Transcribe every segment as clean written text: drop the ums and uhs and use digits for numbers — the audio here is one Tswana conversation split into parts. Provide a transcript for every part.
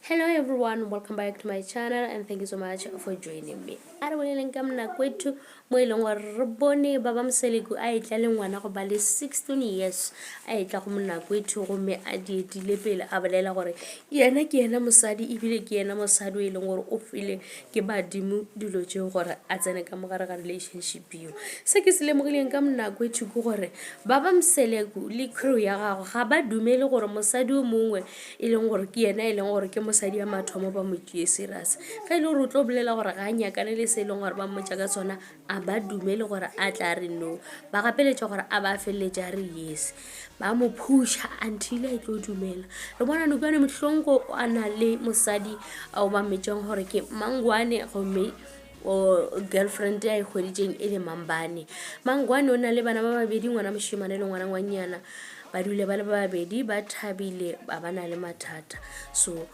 Hello everyone, welcome back to my channel and thank you so much for joining me. Are willing come Mnakwethu mo ileng gore re bone baba Mseleku a etla le ngwana go ba le 16 years a etla go Mnakwethu go me a dietile pele a bolela gore yena ke yena mosadi ebile ke yena mosadi o ileng gore o file ke badimo dilo tse gore a tsene ka mogare ga relationship yo. Se ke se lemogileng ka Mnakwethu ke gore baba Mseleku le crew ya gago ga ba dumele gore mosadi o mongwe ileng gore ke yena ileng gore ke mosadi ya mathomo ba mo tšee serious ga ile gore o tlo bolela gore ga a nyakane le se ileng gore ba mmotša ka tsona a ba dumele gore a tla re no ba gapeletša gore a ba feleletša a re yes ba mo pusha until a tlo dumela re bona nokwane mohlonko a na le mosadi ao ba metšeng gore ke Mangwane gomme o girlfriend ya ikgweditšeng e le Mambane. Mangwane o na le bana ba babedi, ngwana mošemane le ngwana ngwanyana, ba dule ba le babedi ba thabile ba bana le mathata. So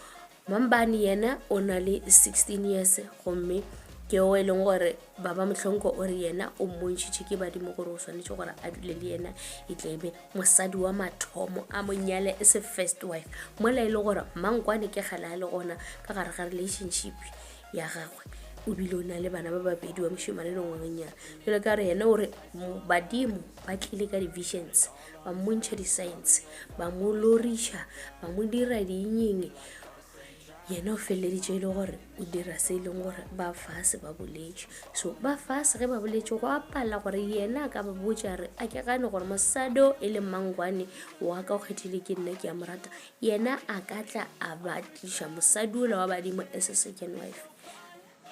Mambane yena o na le 16 years gomme ke o eleng gore baba mohlonko o re yena o montšhitše ke badimo gore o swanetše gore a dule le yena e tlebe mosadi wa mathomo a monyale e se first wife mola e le gore Mangwane ke gala le gona ka gare ga relationship ya gagwe o bile o na le bana ba babedi wa mošemane le ngwanyana jalo ka re yena ore badimo ba tlile ka di-visions ba mmontšha di-signs ba mo loriša ba mo dira dinyeng yena o feleleditše e le gore o dira se e leng gore ba fase ba boletše so ba fase ge ba boletše go apala gore yena ka ba botša re a ke gane gore mosadi e le Mangwane wa ka o kgethile ke nna ke a morata yena a ka tla a batliša mosadi ola wa badimo as a second wife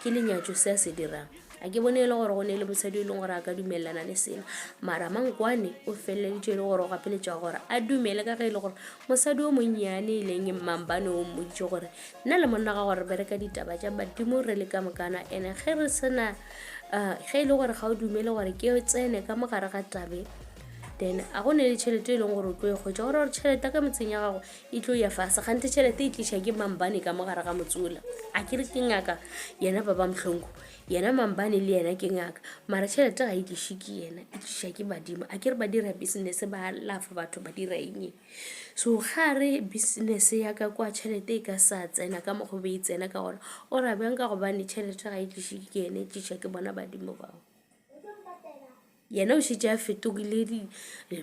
ke lenyatšo se a se dirang a ke bone e le gore go ne le mosadi e leng gore a ka dumelana le sena mara Mangwane o feleleditše e le gore o gapeletša gore a dumele ka ge e le gore mosadi o monnyane e leng Mambane o mmoditše gore nna le monna ga gore bereka ditaba tša badimo re le ka mokana ene ge re sena ge e le gore ga o dumele gore ke tsene ka mogare ga tabe then a go ne le tšhelete e leng gore o tlo e kgwetša gore tšhelete ka metseng ya gago e tlo ya fase gante tšhelete e tliša ke Mambane ka mogare ga motsola a ke re ke ngaka yena baba Mhlongo yena Mambane le yena ke ngaka mara tšhelete ga e tliše ke yena e tliša ke badimo a ke re ba dira business ba lafa batho ba dira eng so ga re business ya ka kwa tšhelete e ka sa tsena ka mogo be e tsena ka gona o ra bjang ka gobane tšhelete ga e tliše ke yena e tliša ke bona badimo bao yena o šitše a fetogile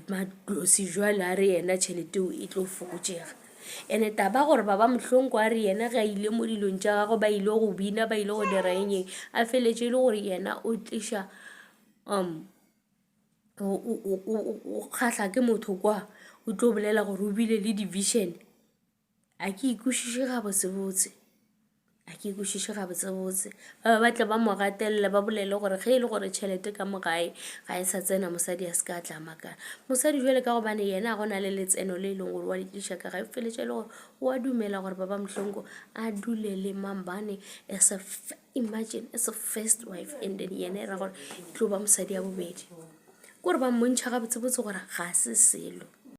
madlosi jwale a re yena tšhelete e tlo fokotšega ene taba gore baba Mhlongo a re yena ga ile mo dilong tša gagwe ba ile go bina ba ile go dira eng a feletše le gore yena o tliša o kgahla ke motho kwa o tlo bolela gore o bile le division a ke ikušiše gabotsebotse a ke ikušiše gabotsebotse ba batla ba mo gatelela ba bolele gore ge e le gore tšhelete ka mogae ga e sa tsena mosadi a se ka tla makana mosadi jwale ka gobane yena a go na le letseno le e leng gore wa ditliša ka ga e feletše le gore o a dumela gore baba Mhlongo a dule le Mambane imagine as a first wife and then yena e ra gore tlo ba mosadi ya bobedi kore ba mmontšha gabotsebotse gore ga se selo